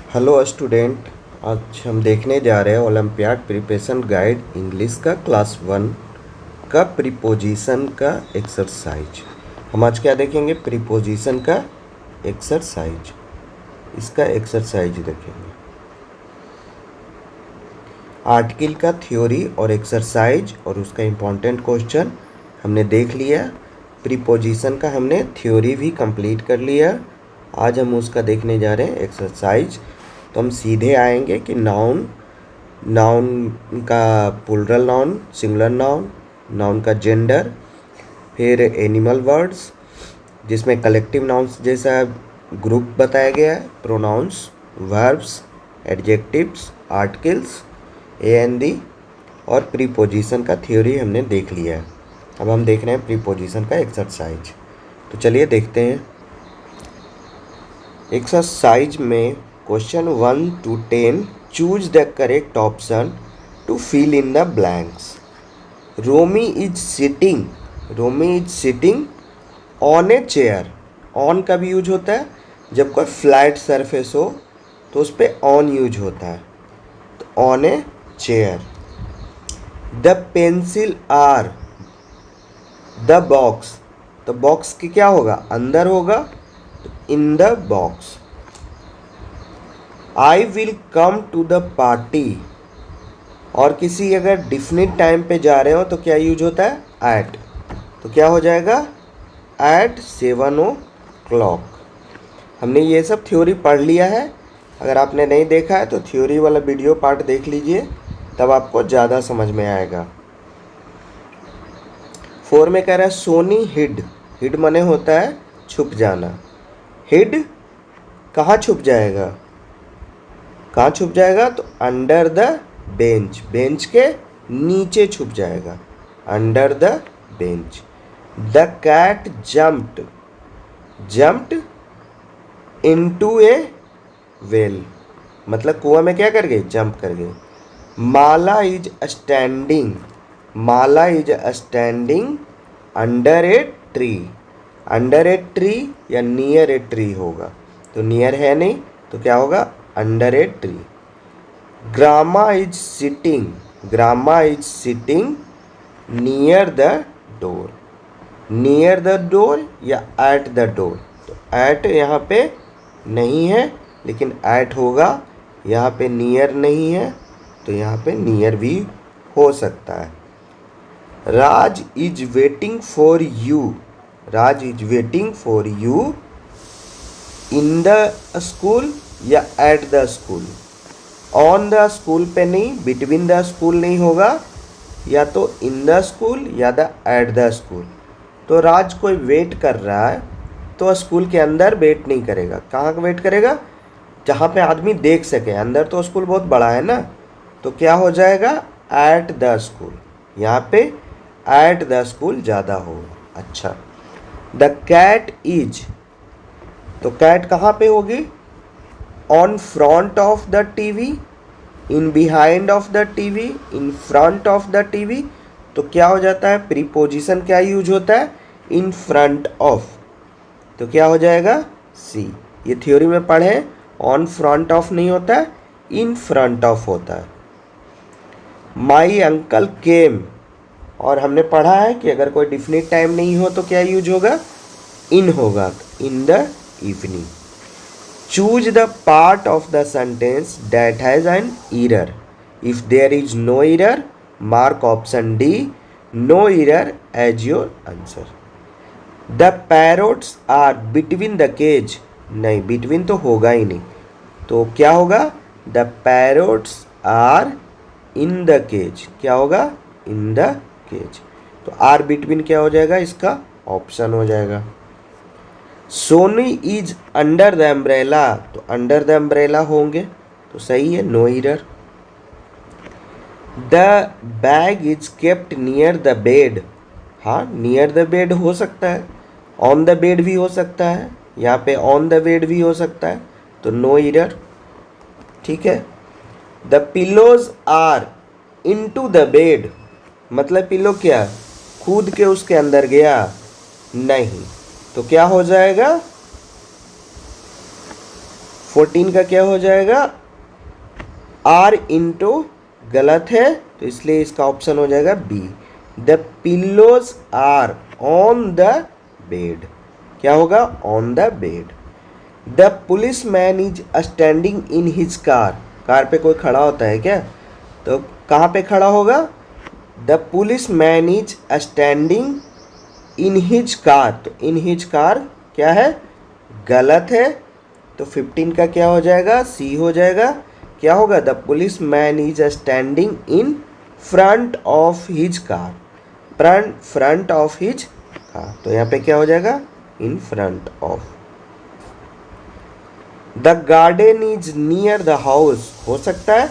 Hello student. आज हम देखने जा रहे हैं ओलंपियाड प्रिपरेशन गाइड इंग्लिश का क्लास 1 का प्रीपोजिशन का एक्सरसाइज। हम आज क्या देखेंगे? प्रीपोजिशन का एक्सरसाइज। इसका एक्सरसाइज देखेंगे। आर्टिकल का थ्योरी और एक्सरसाइज और उसका इम्पोर्टेंट क्वेश्चन हमने देख लिया। प्रीपोजिशन का हमने थ्योरी भी कंप्लीट कर लिया। आज हम उसका देखने जा रहे हैं एक्सरसाइज। तो हम सीधे आएंगे कि नाउन का plural noun, singular noun, noun का जेंडर, फिर एनिमल वर्ड्स जिसमें कलेक्टिव नाउन्स जैसा ग्रुप बताया गया है, pronouns, verbs, adjectives, articles, a an the, और प्रीपोजिशन का थ्योरी हमने देख लिया है। अब हम देख रहे हैं प्रीपोजिशन का एक्सरसाइज। तो चलिए देखते हैं। एक्सरसाइज में question 1 to 10 choose the correct option to fill in the blanks. Romi is sitting on a chair. On का भी यूज होता है जब कोई फ्लैट सरफेस हो तो उस पर ऑन यूज होता है। तो on a chair. The pencil are the box. तो बॉक्स की क्या होगा? अंदर होगा, तो in the box. I will come to the party. और किसी अगर डिफिनिट टाइम पे जा रहे हो तो क्या यूज होता है? एट। तो क्या हो जाएगा? Eight 7 o'clock। हमने ये सब थ्योरी पढ़ लिया है। अगर आपने नहीं देखा है तो थ्योरी वाला वीडियो पार्ट देख लीजिए, तब आपको ज़्यादा समझ में आएगा। 4 में कह रहा है सोनी हिड। हिड मने होता है छुप जाना। हिड कहाँ छुप जाएगा? कहाँ छुप जाएगा? तो अंडर द बेंच। बेंच के नीचे छुप जाएगा, under the bench. The cat jumped into a well. मतलब कुआं में क्या कर गई? जंप कर गई। Mala is standing under a tree. Under a tree या नियर ए ट्री होगा। तो नियर है नहीं, तो क्या होगा? Under a tree. Grandma is sitting near the door. Near the door या एट द डोर। तो एट यहाँ पे नहीं है, लेकिन एट होगा। यहाँ पे नियर नहीं है, तो यहाँ पे नियर भी हो सकता है। Raj is waiting for you. Raj is waiting for you in the school या at the school. On the school पे नहीं, बिटवीन द स्कूल नहीं होगा, या तो इन द स्कूल या द एट द स्कूल। तो राज कोई वेट कर रहा है तो स्कूल के अंदर वेट नहीं करेगा। कहाँ वेट करेगा? जहाँ पे आदमी देख सके। अंदर तो स्कूल बहुत बड़ा है ना, तो क्या हो जाएगा? At the school. यहाँ पे एट द स्कूल ज़्यादा होगा। अच्छा। The cat is. तो कैट कहाँ पे होगी? On front of the TV, in behind of the TV, in front of the TV. तो क्या हो जाता है? प्रीपोजिशन क्या यूज होता है? इन फ्रंट ऑफ। तो क्या हो जाएगा? सी। ये थ्योरी में पढ़े, ऑन फ्रंट ऑफ नहीं होता है, इन फ्रंट ऑफ होता है। माई अंकल केम। और हमने पढ़ा है कि अगर कोई डिफिनिट टाइम नहीं हो तो क्या यूज होगा? इन होगा, in the evening. Choose the part of the sentence that has an error. If there is no error, mark option D, no error as your answer. The parrots are between the cage. नहीं, between तो होगा ही नहीं, तो क्या होगा? The parrots are in the cage. क्या होगा? In the cage. तो आर बिटवीन क्या हो जाएगा? इसका ऑप्शन हो जाएगा। Soni is under the umbrella. तो अंडर द अम्ब्रेला होंगे, तो सही है, no error. The bag is kept near the bed. हाँ, नियर द बेड हो सकता है, ऑन द बेड भी हो सकता है, यहाँ पे ऑन द बेड भी हो सकता है, तो नो एरर। ठीक है। The pillows are into the bed. मतलब पिलो क्या? कूद के उसके अंदर गया? नहीं, तो क्या हो जाएगा? 14 का क्या हो जाएगा, आर इंटू, गलत है तो इसलिए इसका ऑप्शन हो जाएगा B, the pillows are on the bed. क्या होगा, on the bed. The policeman is standing in his car, car पे कोई खड़ा होता है क्या, तो कहाँ पे खड़ा होगा, the policeman is standing in his car, तो इन हिज कार क्या है, गलत है, तो 15 का क्या हो जाएगा, सी हो जाएगा। क्या होगा, the policeman is standing in front of his car, front of his car, तो यहाँ पे क्या हो जाएगा, इन front of. The garden is near the house, हो सकता है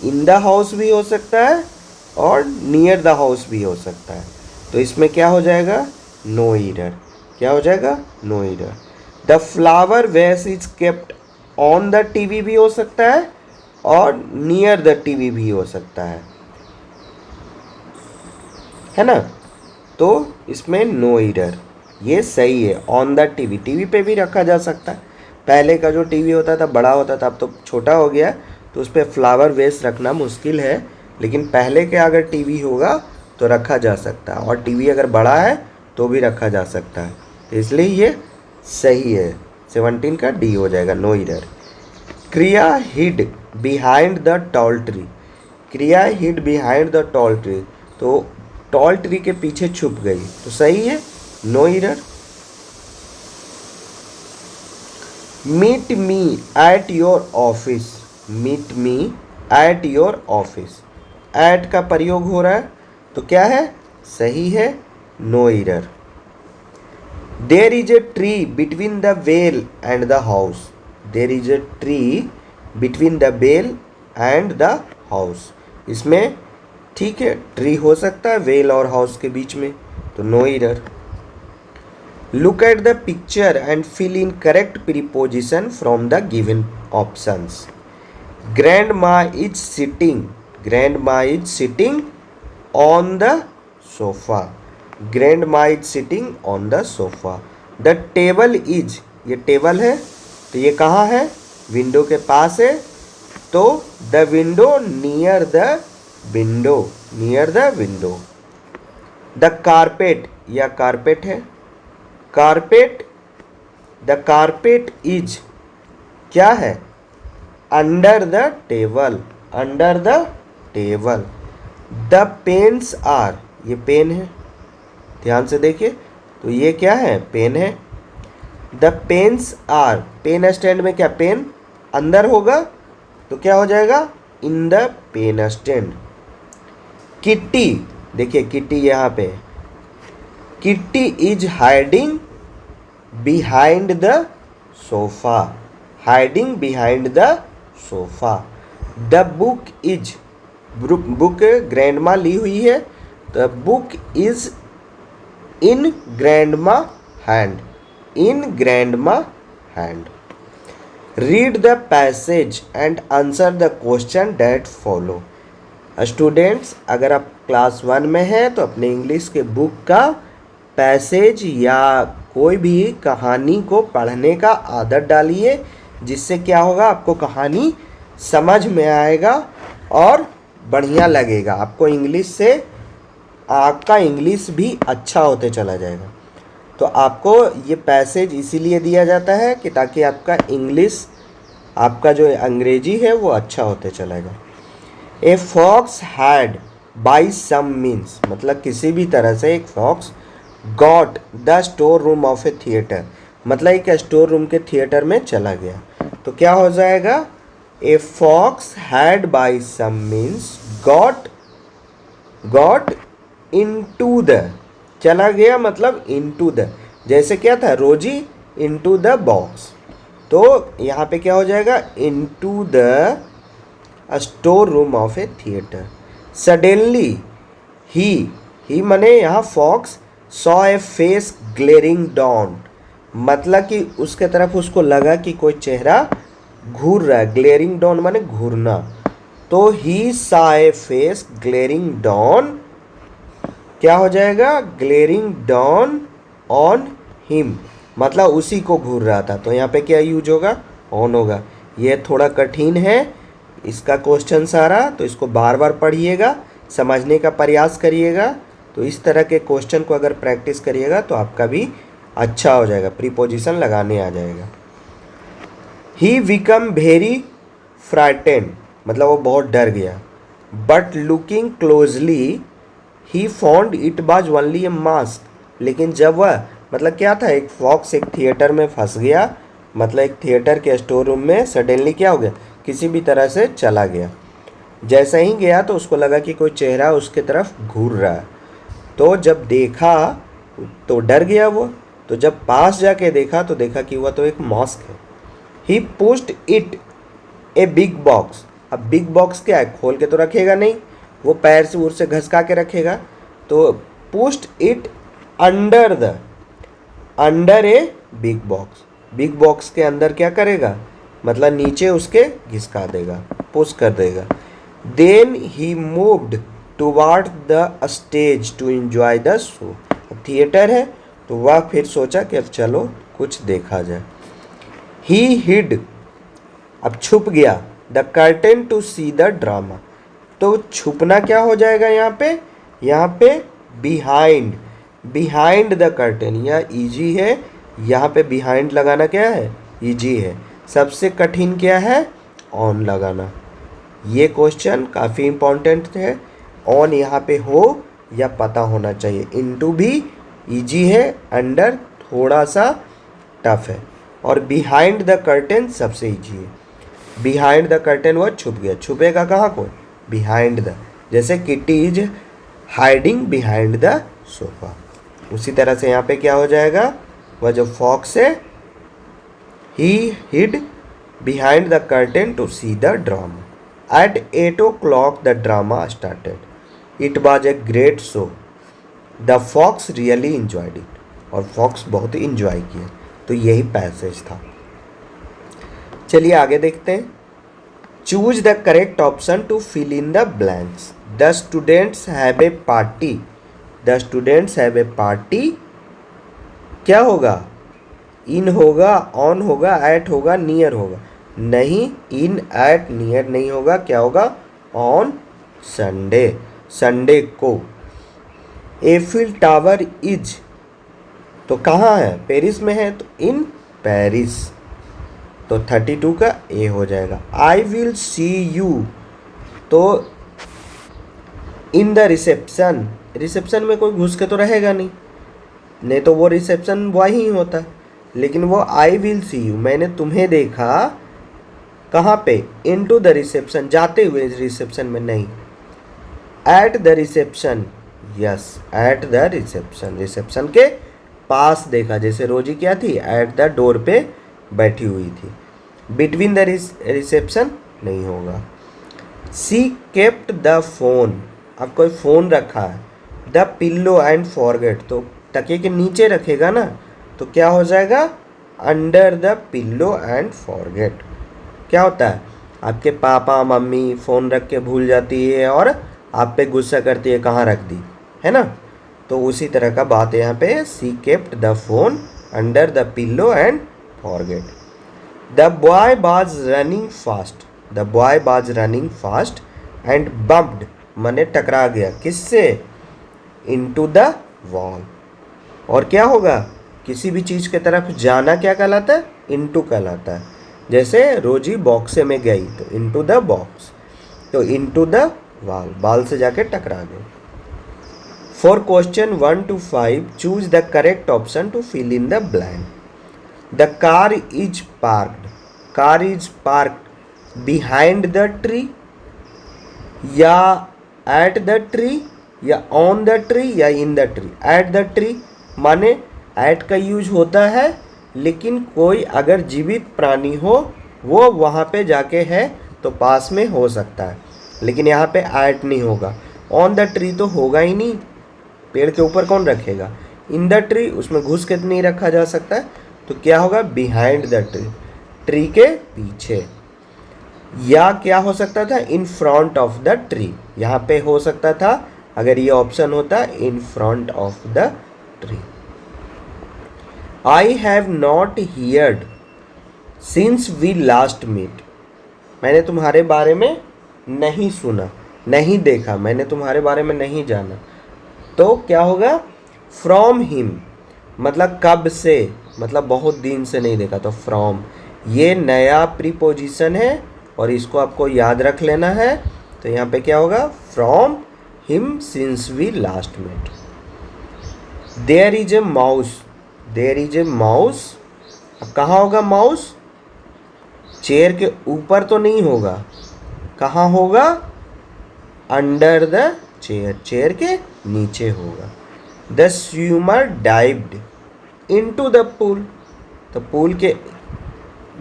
इन द हाउस भी हो सकता है और नियर द हाउस भी हो सकता है, तो इसमें क्या हो जाएगा, नो एरर। क्या हो जाएगा, no error. The flower vase is kept on the TV भी हो सकता है और नियर द टीवी भी हो सकता है ना, तो इसमें नो एरर, ये सही है। ऑन द टीवी, टीवी पे भी रखा जा सकता है, पहले का जो टीवी होता था बड़ा होता था, अब तो छोटा हो गया, तो उस पर फ्लावर वेस रखना मुश्किल है, लेकिन पहले के अगर टीवी होगा तो रखा जा सकता है, और टीवी अगर बड़ा है तो भी रखा जा सकता है, तो इसलिए ये सही है, 17 का डी हो जाएगा, no error. Kriya hid behind the tall tree, Kriya hid behind the tall tree, तो टॉल ट्री के पीछे छुप गई, तो सही है, no error. Meet me at your office, meet me at your office, at का प्रयोग हो रहा है तो क्या है, सही है, no error. There is a tree between the well and the house, there is a tree between the well and the house, इसमें ठीक है ट्री हो सकता है वेल और हाउस के बीच में, तो no error. Look at the picture and fill in correct preposition from the given options. Grandma is sitting, grandma is sitting on the sofa, grandma is sitting on the sofa. The table is, ये table है तो ये कहाँ है, window के पास है, तो the window near the window, near the window. The carpet, या कारपेट है, कारपेट, द कारपेट इज क्या है, under the table, under the table. The pens are, ये पेन है, ध्यान से देखिए, तो ये क्या है, पेन है। The pens are, pen stand में क्या पेन अंदर होगा तो क्या हो जाएगा, in the pen stand. Kitty, देखिए किट्टी यहाँ पे, Kitty is hiding behind the sofa, hiding behind the sofa. The book is, book grandma ली हुई है, the book is in grandma hand, in grandma hand. Read the passage and answer the question that follow. Students, अगर आप class 1 में हैं तो अपने English के बुक का पैसेज या कोई भी कहानी को पढ़ने का आदत डालिए, जिससे क्या होगा, आपको कहानी समझ में आएगा और बढ़िया लगेगा, आपको इंग्लिश से आपका इंग्लिश भी अच्छा होते चला जाएगा। तो आपको ये पैसेज इसीलिए दिया जाता है कि ताकि आपका इंग्लिश, आपका जो अंग्रेजी है वो अच्छा होते चलेगा। A fox had by some means, मतलब किसी भी तरह से एक fox got the store room of a theatre, मतलब एक स्टोर रूम के थिएटर में चला गया, तो क्या हो जाएगा, a fox had by some means got into the, चला गया मतलब इनटू द, जैसे क्या था, रोजी इनटू द बॉक्स, तो यहाँ पे क्या हो जाएगा, into the store room of a theatre. Suddenly ही मने यहाँ fox saw a face glaring down, मतलब कि उसके तरफ उसको लगा कि कोई चेहरा घूर रहा है, ग्लेरिंग डाउन माने घूरना, तो he saw a face glaring down, क्या हो जाएगा, ग्लेरिंग डाउन ऑन हिम, मतलब उसी को घूर रहा था, तो यहाँ पे क्या यूज होगा, ऑन होगा। ये थोड़ा कठिन है इसका क्वेश्चन सारा, तो इसको बार बार पढ़िएगा, समझने का प्रयास करिएगा। तो इस तरह के क्वेश्चन को अगर प्रैक्टिस करिएगा तो आपका भी अच्छा हो जाएगा, प्रीपोजिशन लगाने आ जाएगा। ही बिकम वेरी फ्राइटेंड, मतलब वो बहुत डर गया। But looking closely he found it was only A mask, लेकिन जब वह, मतलब क्या था, एक फॉक्स एक थिएटर में फंस गया, मतलब एक थिएटर के स्टोर रूम में सडनली क्या हो गया, किसी भी तरह से चला गया। जैसा ही गया तो उसको लगा कि कोई चेहरा उसके तरफ घूर रहा है, तो जब देखा तो डर गया वो। तो जब पास जाके देखा तो देखा कि वह तो एक मास्क है। He pushed it a big box, अब बिग बॉक्स क्या है, खोल के तो रखेगा नहीं, वो पैर से उर से घसका के रखेगा। तो pushed it under A big box, big box के अंदर क्या करेगा, मतलब नीचे उसके घिसका देगा, पुश कर देगा। Then he moved toward the stage to enjoy the show, theatre है तो वह फिर सोचा कि अब चलो कुछ देखा जाए। ही हिड, अब छुप गया, the curtain to see the drama, तो छुपना क्या हो जाएगा यहाँ पे बिहाइंड, बिहाइंड द कर्टेन, यह इजी है, यहाँ पे बिहाइंड लगाना क्या है, इजी है। सबसे कठिन क्या है, ऑन लगाना। ये क्वेश्चन काफ़ी इम्पोर्टेंट है, ऑन यहाँ पे हो या पता होना चाहिए। इनटू भी इजी है, अंडर थोड़ा सा टफ है, और बिहाइंड द कर्टेन सबसे इजी है। बिहाइंड द कर्टेन वो छुप गया, छुपेगा कहाँ को, बिहाइंड द, जैसे kitty is hiding behind the sofa, उसी तरह से यहाँ पे क्या हो जाएगा, वह जो फॉक्स है, he hid behind the curtain to see the drama. At 8 o'clock the drama started, it was a great show, the fox really enjoyed it, और फॉक्स बहुत इंजॉय किया। तो यही पैसेज था। चलिए आगे देखते हैं। Choose the correct option to fill in the blanks. The students have a party, the students have a party, क्या होगा, इन होगा, ऑन होगा, एट होगा, नियर होगा, नहीं, इन एट नियर नहीं होगा, क्या होगा, ऑन संडे, संडे को। एफिल टावर इज, तो कहाँ है, पेरिस में है, तो इन पेरिस, तो 32 का ए हो जाएगा। आई विल सी यू, तो इन द रिसेप्शन, रिसेप्शन में कोई घुस के तो रहेगा नहीं, नहीं तो वो रिसेप्शन बॉय ही होता है, लेकिन वो आई विल सी यू, मैंने तुम्हें देखा कहाँ पे, इनटू द रिसेप्शन, जाते हुए रिसेप्शन में नहीं, at the reception, yes at the reception, reception के पास देखा, जैसे रोजी क्या थी, एट द डोर पे बैठी हुई थी। बिटवीन द रिसेप्शन नहीं होगा। सी केप्ट द फोन, अब कोई फ़ोन रखा है, द पिल्लो एंड फॉरगेट, तो तकिए के नीचे रखेगा ना, तो क्या हो जाएगा, under the pillow and forget. क्या होता है, आपके पापा मम्मी फ़ोन रख के भूल जाती है और आप पे गुस्सा करती है, कहाँ रख दी, है ना, तो उसी तरह का बात है यहाँ पे। She kept the phone under the pillow and forget. The boy was running fast, the boy was running fast and bumped, मने टकरा गया, किससे, इनटू द वॉल। और क्या होगा, किसी भी चीज़ के तरफ जाना क्या कहलाता है, इनटू कहलाता है। जैसे रोजी बॉक्से में गई तो इनटू द बॉक्स, तो इनटू द वॉल, बाल से जाके टकरा गए। For question 1 to 5 choose the correct option to fill in the blank. The car is parked, car is parked behind the tree, या एट द ट्री, या on the tree, या in the tree. At the tree माने at का use होता है, लेकिन कोई अगर जीवित प्राणी हो वो वहाँ पे जाके है तो पास में हो सकता है, लेकिन यहाँ पे एट नहीं होगा। ऑन द ट्री तो होगा ही नहीं, पेड़ के ऊपर कौन रखेगा। इन द ट्री उसमें घुस के नहीं रखा जा सकता है, तो क्या होगा, बिहाइंड द ट्री, ट्री के पीछे। या क्या हो सकता था, in front of the tree, यहाँ पे हो सकता था अगर ये ऑप्शन होता, in front of the tree. I have not heard since we last meet, मैंने तुम्हारे बारे में नहीं सुना, नहीं देखा, मैंने तुम्हारे बारे में नहीं जाना। तो क्या होगा, फ्रॉम हिम, मतलब कब से, मतलब बहुत दिन से नहीं देखा, तो फ्रॉम ये नया प्रीपोजिशन है और इसको आपको याद रख लेना है। तो यहाँ पे क्या होगा, from him since we last met. There is a mouse, there is a mouse, अब कहाँ होगा माउस, चेयर के ऊपर तो नहीं होगा, कहाँ होगा, अंडर द चेयर, चेयर के नीचे होगा। The swimmer dived into the pool, तो पूल के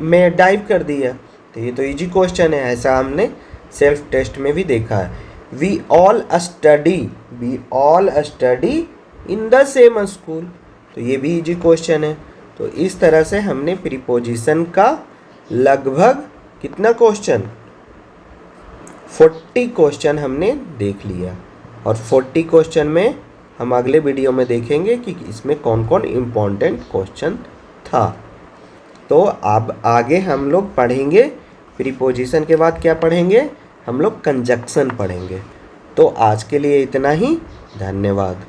में डाइव कर दिया। तो ये तो इजी क्वेश्चन है, ऐसा हमने सेल्फ टेस्ट में भी देखा है। We all study, we all study in the same school, तो ये भी इजी क्वेश्चन है। तो इस तरह से हमने प्रीपोजिशन का लगभग कितना क्वेश्चन, 40 क्वेश्चन हमने देख लिया। और 40 क्वेश्चन में हम अगले वीडियो में देखेंगे कि इसमें कौन कौन इम्पोर्टेंट क्वेश्चन था। तो अब आगे हम लोग पढ़ेंगे, प्रीपोजिशन के बाद क्या पढ़ेंगे, हम लोग कंजक्शन पढ़ेंगे। तो आज के लिए इतना ही, धन्यवाद।